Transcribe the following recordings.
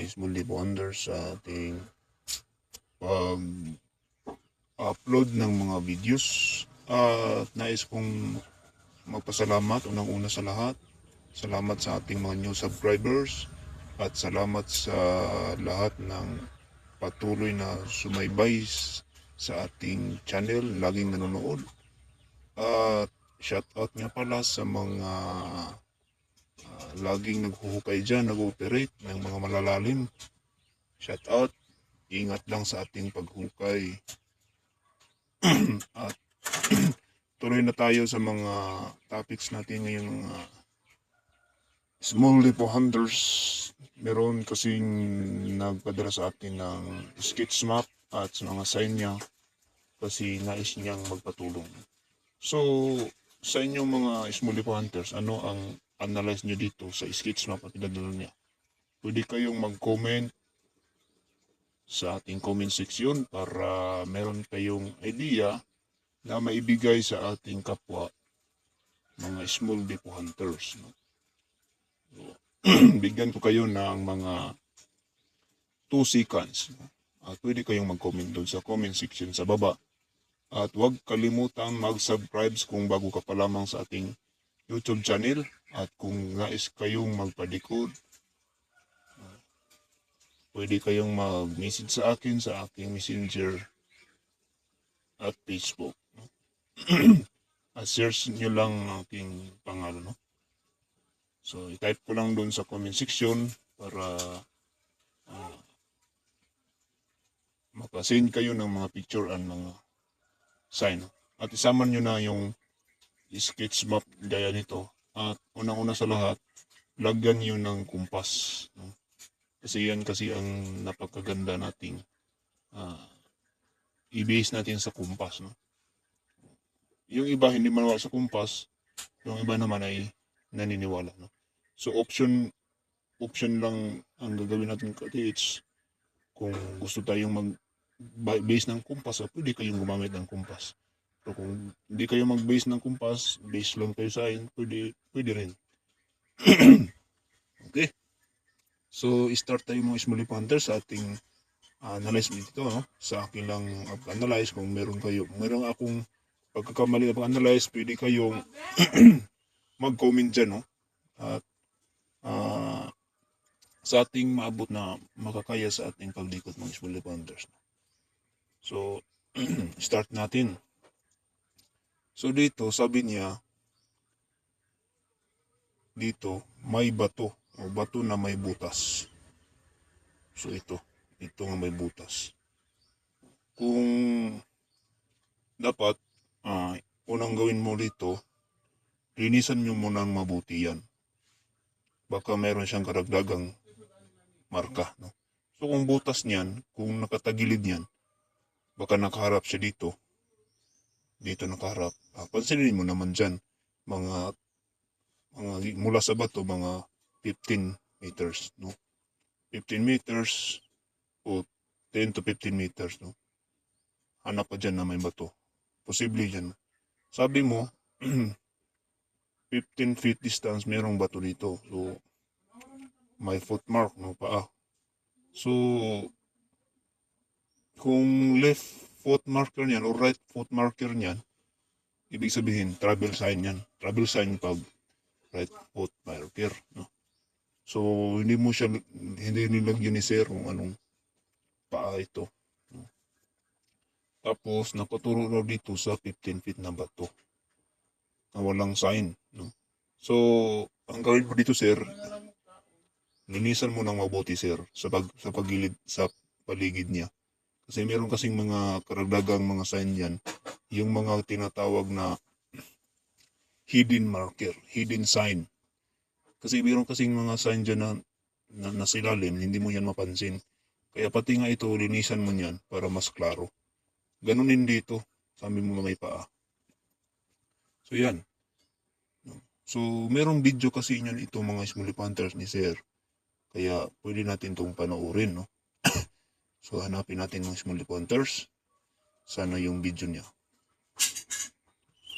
mga small leaf wonders sa ating pag-upload ng mga videos. At nais kong magpasalamat unang-una sa lahat. Salamat sa ating mga new subscribers at salamat sa lahat ng patuloy na sumaybay sa ating channel, laging nanonood. At shoutout nga pala sa mga laging naghuhukay dyan, nag-ooperate ng mga malalalim. Shoutout, ingat lang sa ating paghukay. At tuloy na tayo sa mga topics natin ngayong small lipo hunters. Meron kasing nagpadala sa akin ng sketch map at mga sign niya kasi nais niyang magpatulong. So, sa inyong mga small lipo hunters, ano ang analyze niyo dito sa sketch map at pinadala niya? Pwede kayong mag-comment sa ating comment section para meron kayong idea na maibigay sa ating kapwa mga small lipo hunters. No? So, bigyan ko kayo ng mga 2 seconds. At pwede kayong mag-comment doon sa comment section sa baba. At huwag kalimutang mag-subscribe kung bago ka pa lamang sa ating YouTube channel. At kung nais kayong magpadikod, pwede kayong mag-message sa akin sa aking messenger at Facebook. At search nyo lang ang aking pangalan. No? So, i-type ko lang doon sa comment section para makasend kayo ng mga picture and mga sign. At isama nyo na yung sketch map gaya nito. At unang-una sa lahat, lagyan nyo ng kumpas. No? Kasi yan kasi ang napakaganda nating i-base natin sa kumpas. No? Yung iba hindi maniwala sa kumpas, yung iba naman ay naniniwala. No? So option lang ang gagawin natin ka-TH. Kung gusto tayong mag-base ng kumpas, pwede kayong gumamit ng kumpas. So kung hindi kayo mag-base ng kumpas, base lang kayo sa akin, pwede rin. Okay. So start tayo mga small lipo hunters sa ating analyze dito. No? Sa akin lang analyze kung meron akong pagkakamali na pag-analyze, pwede kayong mag-comment dyan. No? At sa ating maabot na makakaya sa ating paglikot ng small lipo hunters. So, start natin. So dito, sabi niya, dito, may bato. O bato na may butas. So ito nga may butas. Kung dapat, unang gawin mo dito, linisan nyo muna ng mabuti yan. Baka meron siyang karagdagang marka. No? So kung butas niyan, kung nakatagilid niyan, baka nakaharap siya dito. Dito nakaharap. Pansinin mo naman dyan, mga mula sa bato, mga 15 meters. No? 15 meters o 10 to 15 meters. No? Hanap pa dyan na may bato. Posible dyan. Sabi mo, 15 feet distance, merong bato dito. So, may footmark, no, paa. So, kung left foot marker niyan o right foot marker niyan, ibig sabihin, travel sign yan. Travel sign pag right foot marker, no. So, hindi nilagyan ni sir kung anong paa ito. No? Tapos, nakaturo raw dito sa 15 feet na bato. Na walang sign, no. So, ang gawin mo dito, sir, linisan mo ng mabuti, sir, sa paligid niya. Kasi meron kasing mga karagdagang mga sign yan, yung mga tinatawag na hidden marker, hidden sign. Kasi meron kasing mga sign dyan na nasilalim, hindi mo yan mapansin. Kaya pati nga ito, linisan mo yan para mas klaro. Ganun din dito, sabi mo may paa. So yan. So merong video kasi yan ito mga small lipo hunters ni sir. Kaya pwede natin itong panoorin, no? So hanapin natin mga small lipo hunters. Sana yung video niya.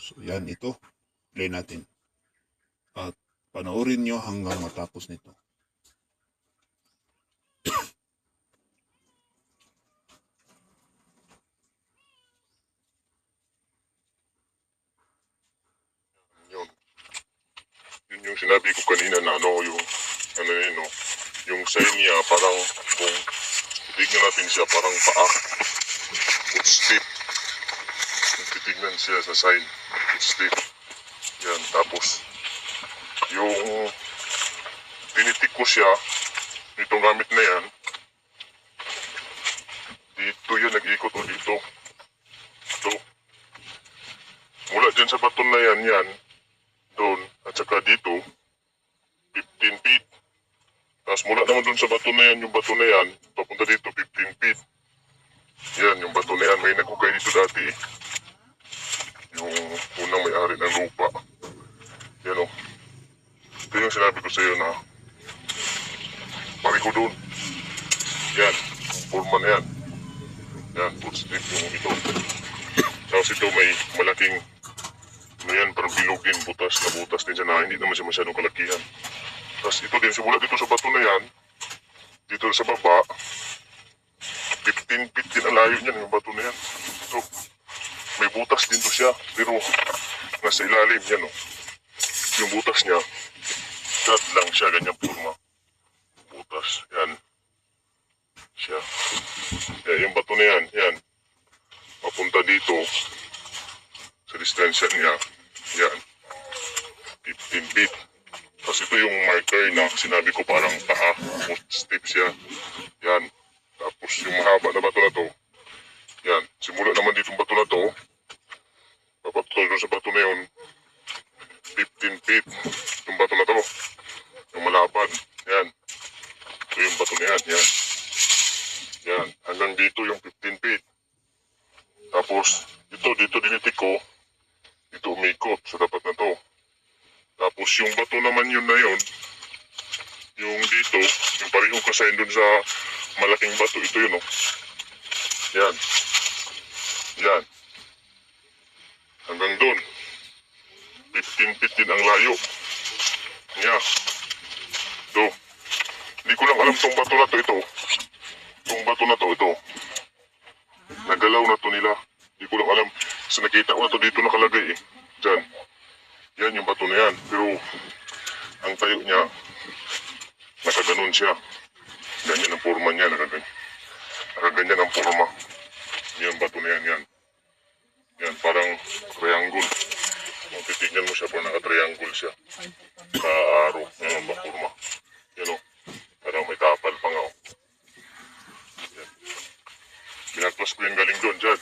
So yan ito. Play natin. At panoorin nyo hanggang matapos nito. yung sinabi ko kanina na yung ano yun, no? Yung sign niya parang kung titignan natin siya parang paa, footstep. Kung titignan siya sa sign, footstep. Yan, tapos yung tinitik ko siya, itong gamit na yan, dito yan, nag-ikot o dito. Ito. Mula dyan sa baton na yan, doon, at saka dito, 15 feet. Tapos mula naman doon sa bato na yan, yung bato na yan, papunta dito 15 feet. Yan, yung bato na yan, may nagkukay dito dati. Yung unang may-ari ng lupa. Yan o. Ito yung sinabi ko sa iyo na pareho doon. Yan, yung forma na yan. Yan, footstep yung ito. Tapos ito may malaking ano yan, parang bilugin, butas na butas din siya na hindi naman siya masyadong kalakihan. Tapos ito din, simula dito sa bato na yan, dito sa baba, 15 feet din ang layo niyan, yung bato na yan. Ito, may butas din to siya, pero nasa ilalim yan, oh. Yung butas niya, dot lang siya, ganyang forma. Butas, yan. Siya. Yan, yung bato na yan, yan. Papunta dito, sa distansya niya, yan. 15 feet. Tapos ito yung marker na sinabi ko parang paa, footstep siya. Yan. Tapos yung mahaba na bato na to, yan. Simula naman ditong bato na to, papatol doon sa bato na yun, 15 feet. Yung bato na to, yung malapad, yan. Ito yung bato na yan, yan. Yan. Hanggang dito yung 15 feet. Tapos, dito dinitik ko, dito umikot sa dapat na to. Tapos yung bato naman yun na yun, yung dito, yung parehong kasayin dun sa malaking bato, ito yun, oh. Yan. Yan. Hanggang dun. 15 feet din ang layo. Yan. Do. Hindi ko lang alam tong bato na to, ito. Tong bato na to, ito. Nagalaw na to nila. Hindi ko lang alam. Kasi nakita ko na to dito nakalagay eh. Diyan. Yan yung bato na yan. Pero ang tayo niya, nakaganon siya. Ganyan ang forma niya. Nakaganyan ang forma. Yan bato na yan. Yan. Yan parang triangle. Kung titignan mo siya, parang naka-triangle siya. Sa araw. Yan ang forma. Yan o. Parang may kapal pa nga o. Yan. Pinagpas ko yung galing doon dyan.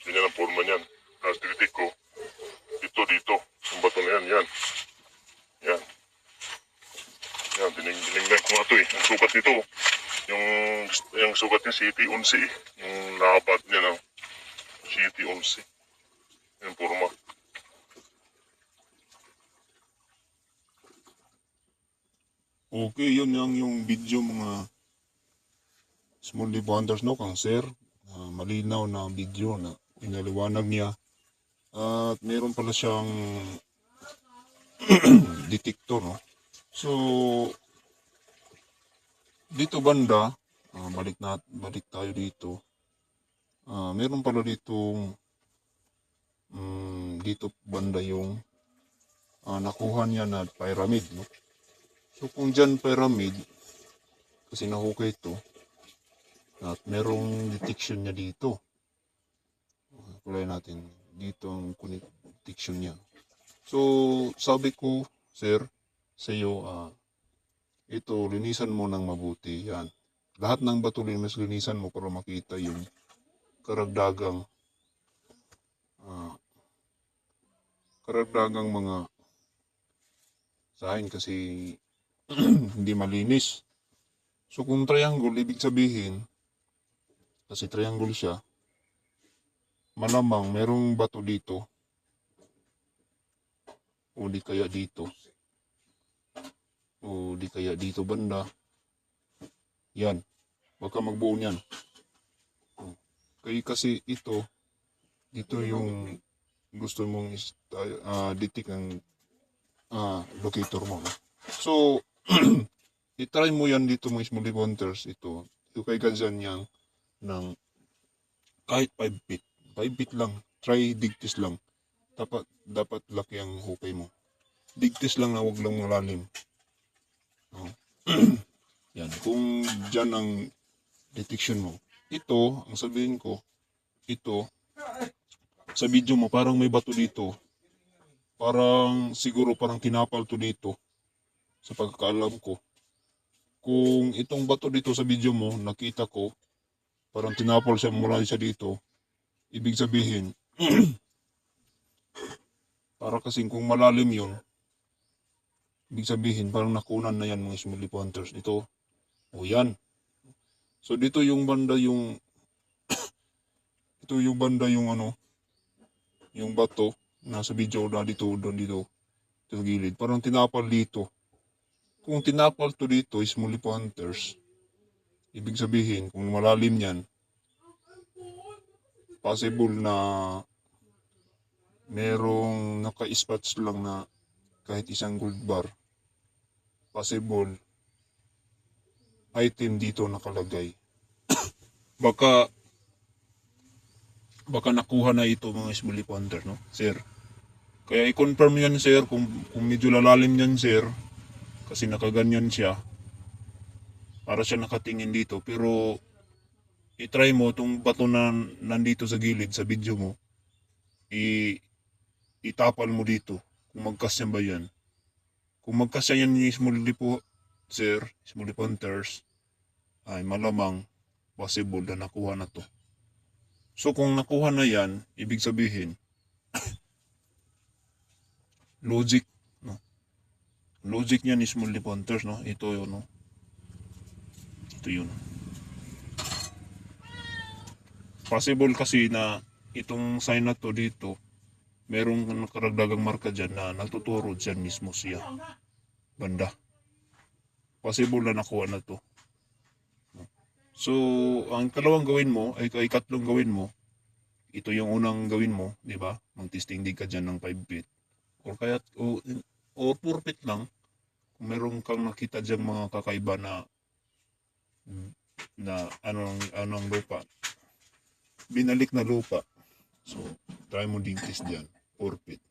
Ganyan ang forma niyan. Tapos tinitik ko. Dito. Yung bato na yan, yan. Yan. Yan, tinignan ko nga ito eh. Ang sukat nito, yung sukat niya, City 11 eh. Yung nakapat niya ng City 11. Yung forma. Okay, yun yung video mga small wonders, no, kang sir. Malinaw na video na inaliwanag niya. At meron pala siyang detector, no? So, dito banda, balik tayo dito. Meron pala dito dito banda yung nakuha niya na pyramid, no? So, kung dyan pyramid, kasi nahukay ito, at merong detection niya dito. Kulay natin dito ang detection niya. So, sabi ko, sir, sa iyo, ito, linisan mo ng mabuti. Yan. Lahat ng bato linisan mo para makita yung karagdagang mga sahin kasi hindi malinis. So, kung triangle, ibig sabihin, kasi triangle siya, malamang merong bato dito o di kaya dito banda. Yan, baka magbuo niyan. Kasi ito dito yung gusto mong detect ng locator mo, no? So i-try mo yan dito mga small hunters. Ito kay ganyan yang ng kahit 5 feet. 5 feet lang. Try dig test lang. Dapat laki ang hukay mo. Bigtis lang na wag lang malalim. Oh. Yan. Kung dyan ang detection mo. Ito, ang sabihin ko, ito, sa video mo, parang may bato dito. Parang, siguro parang tinapal to dito. Sa pagkakaalam ko. Kung itong bato dito sa video mo, nakita ko, parang tinapal siya mula siya dito. Ibig sabihin, para kasing kung malalim yun, ibig sabihin, parang nakunan na yan mga small lip hunters. Ito, o yan. So dito yung banda yung, ito yung banda yung ano, yung bato, nasa video na dito, doon dito, sa gilid. Parang tinapal dito. Kung tinapal to dito, small lip hunters, ibig sabihin, kung malalim yan, possible na merong naka-spots lang na kahit isang gold bar. Possible item dito nakalagay. Baka nakuha na ito mga small lip hunter, no? Sir. Kaya i-confirm yan, sir, kung medyo lalalim yan, sir. Kasi nakaganyan siya. Para siya nakatingin dito. Pero i-try mo itong bato na nandito sa gilid sa video mo. Itapal mo dito. Kung magkasya ba yan. Kung magkasya yan yung small lip, sir, small lip hunters, ay malamang possible na nakuha na to. So kung nakuha na yan, ibig sabihin, logic, no? Logic niyan is small lip hunters, no? Ito yun, no? Ito yun. Possible kasi na itong sign na to dito, merong nakaragdagang marka dyan na nagtuturo dyan mismo siya. Banda. Possible na nakuha na to. So, ang kalawang gawin mo, ay ikatlong gawin mo, ito yung unang gawin mo, di ba? Mag-testing dig ka dyan ng 5 feet. Or kaya, or 4 feet lang, kung meron kang nakita dyan mga kakaiba na anong lupa. Binalik na lupa. So, try mo dig test dyan, 4 feet.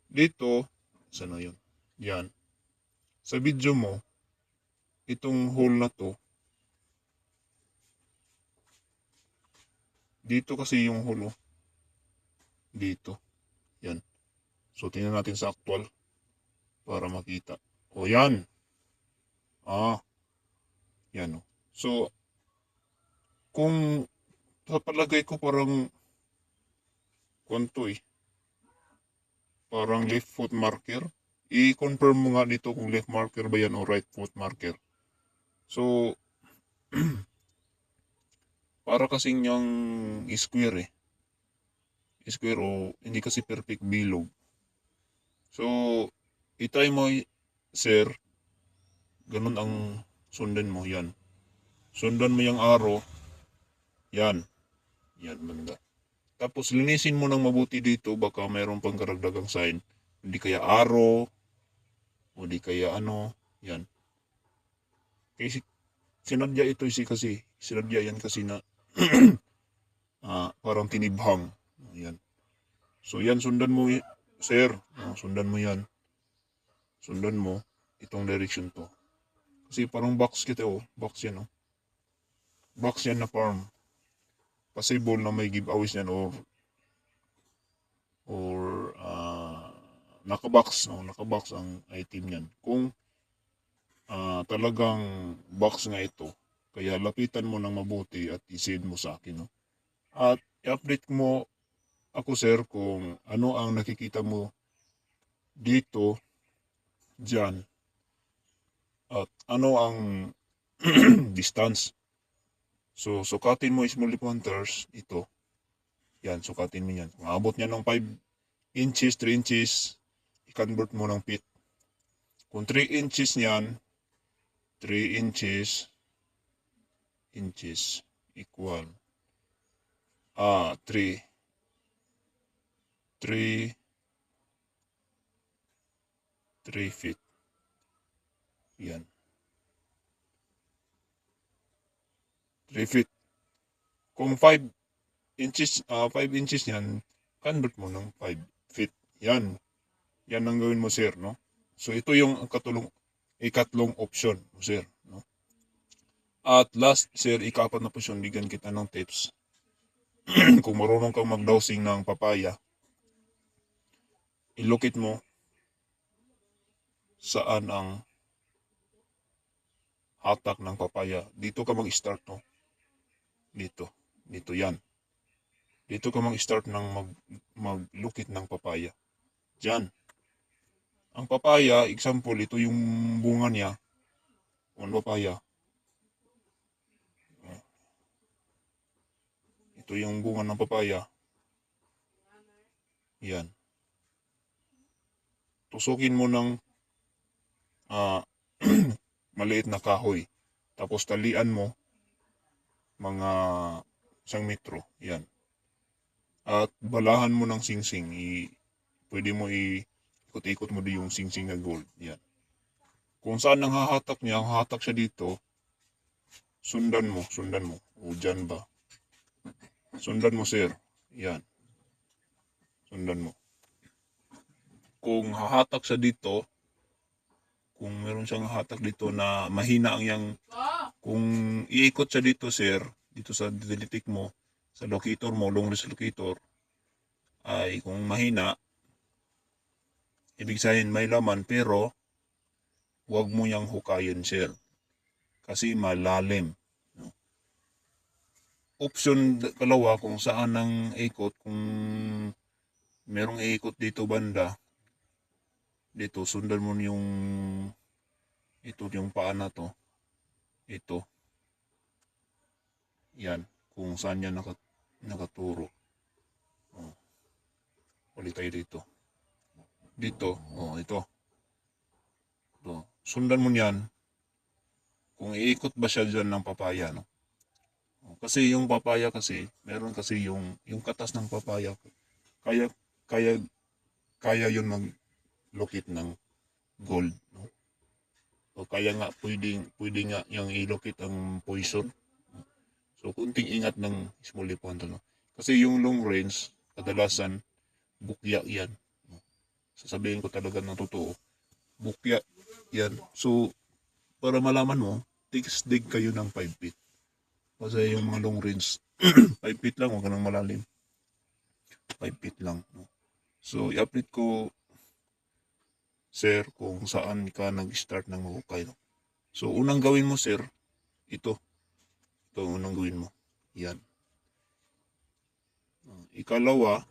Dito, saan na yun? Yan. Sa video mo, itong hole na to, dito kasi yung hole, dito. Yan. So, tingnan natin sa actual para makita. O, yan. Yan o. So, kung sa palagay ko parang parang left foot marker. I-confirm mo nga dito kung left marker ba yan o right foot marker. So, para kasing yung square square o hindi kasi perfect bilog. So, itry mo, sir, ganun ang sundan mo, yan. Sundan mo yung arrow, yan. Yan, banda. Tapos, linisin mo ng mabuti dito, baka mayroon pang karagdagang sign. Hindi kaya arrow, o di kaya ano, yan. Kasi, sinadya ito kasi, sinadya yan kasi na, parang tinibhang. Yan. So, yan, sundan mo, sir. Sundan mo yan. Sundan mo itong direction to. Kasi parang box kita, box yan, box yan na farm. Possible na may giveaways yan or nakabox, nakabox ang item yan. Kung talagang box nga ito, kaya lapitan mo ng mabuti at i-send mo sa akin, At i-update mo ako, sir, kung ano ang nakikita mo dito, dyan, at ano ang distance. So, sukatin mo small lip hunters, ito. Yan, sukatin mo yan. Kung abot niya ng 5 inches, 3 inches, i-convert mo ng feet. Kung 3 inches niyan, 3 inches equal 3 feet. Yan. 3 feet. Kung 5 inches, 5 inches yan, convert mo ng 5 feet. Yan. Yan ang gawin mo, sir, no? So ito yung ikatlong option mo, sir, no? At last, sir, ika-4 na option, bigyan kita ng tips. Kung marunong kang mag-dosing ng papaya, ilukit mo saan ang hatak ng papaya. Dito ka mag-start, no? Dito yan. Dito ka mag-start ng maglukit ng papaya. Diyan. Ang papaya, example, ito yung bunga niya. Ang papaya. Ito yung bunga ng papaya. Yan. Tusukin mo ng maliit na kahoy. Tapos talian mo mga 1 metro. Yan. At balahan mo ng singsing. Pwede mo ikot-ikot mo di yung singsing na gold. Yan. Kung saan ang hahatak niya, ang hahatak siya dito, sundan mo. O dyan ba? Sundan mo, sir. Yan. Sundan mo. Kung hahatak siya dito, kung meron siyang hatak dito na mahina ang yang, kung iikot siya dito, sir, dito sa dilitik mo, sa locator mo, long range locator, ay kung mahina, ibig sabihin may laman, pero huwag mo yang hukayin, sir. Kasi malalim. No? Option kalawa, kung saan ang ikot, kung merong ikot dito banda, dito, sundan mo yung paa na to. Ito. Yan. Kung saan yan nakaturo. Oh. Ulit tayo dito. Dito. Oh, ito. Ito. Sundan mo yan. Kung iikot ba siya dyan ng papaya, no? Oh, kasi yung papaya kasi, meron kasi yung katas ng papaya. Kaya yun maglukit ng gold, no? O kaya nga pwede nga yung ilukit ang poison. So kunting ingat ng small ponto, no? Kasi yung long range kadalasan bukya yan, no? Sasabihin ko talaga ng totoo, bukya yan. So para malaman mo, dig kayo ng 5 feet. Kasi yung mga long range 5 feet lang, huwag ka nang malalim. 5 feet lang, no? So i-update ko, sir, kung saan ka nag-start ng mahukay, no? So unang gawin mo, sir, ito unang gawin mo. Yan. Ikalawa,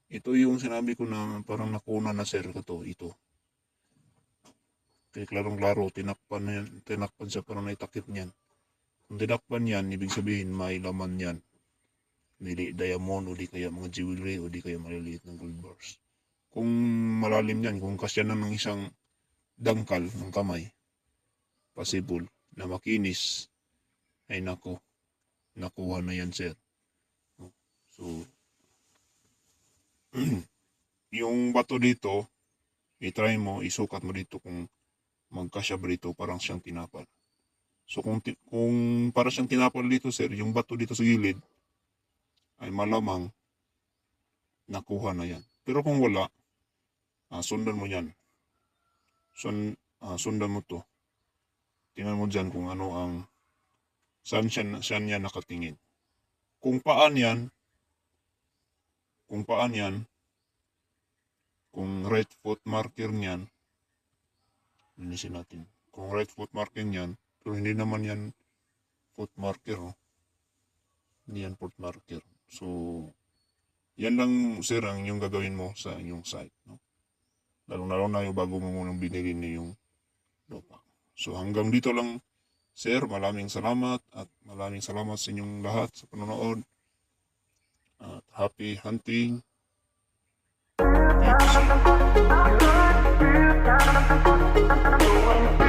ito yung sinabi ko na parang nakuna na, sir, ito. Kaya klarong-klaro, tinakpan siya, parang naitakip niyan. Kung tinakpan yan, ibig sabihin may laman yan. May diamond, o di kaya mga jewelry, o di kaya maliliit ng gold bars. Kung malalim yan, kung kasya na ng isang dangkal ng kamay, possible na makinis, ay nakuha na yan, sir. So, yung bato dito, i-try mo, isukat mo dito kung magkasya ba dito, parang siyang tinapal. So, kung parang siyang tinapal dito, sir, yung bato dito sa gilid, ay malamang nakuha na yan. Pero kung wala, sundan mo yan. Sundan mo to. Tingnan mo dyan kung ano ang saan niya nakatingin. Kung paan yan, kung right foot marker niyan, linisin natin. Kung right foot marker niyan, pero hindi naman yan foot marker, no? Hindi yan foot marker. So, yan lang, sir, ang yung gagawin mo sa inyong site, no? Lalo na yung bago mo munang binili niyo yung lupa. So, hanggang dito lang, sir. Maraming salamat at maraming salamat sa inyong lahat sa panonood. At happy hunting. Thank you, sir.